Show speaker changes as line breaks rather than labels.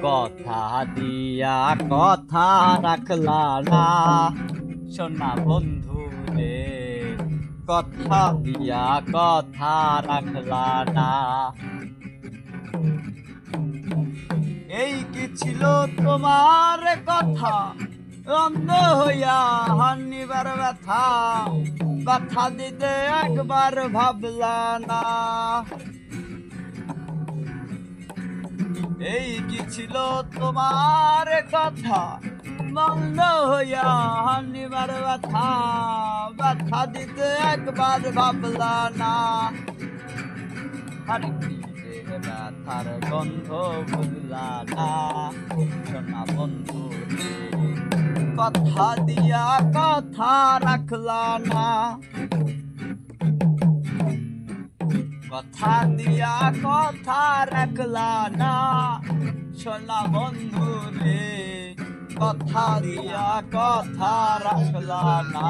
কথা দিয়া কথা রাখলা না সোনা বন্ধু রে, কথা দিয়া কথা রাখলা না। এই কি ছিল তোমার কথা, অন্ধ হইয়া হানিবার ব্যথা, ব্যথা দিতে একবার ভাবলা না। এই কি ছিল তোমার কথা, বন্ধ হইয়া হানিবার ব্যথা, ব্যথা দিতে একবার ভাবলা না। আর কি যে ব্যথার গন্ধ বুঝলা না সোনা বন্ধু রে, কথা দিয়া কথা রাখলা না। কথা দিয়া কথা রাখলা না সোনা বন্ধু রে, কথা দিয়া কথা রাখলা না।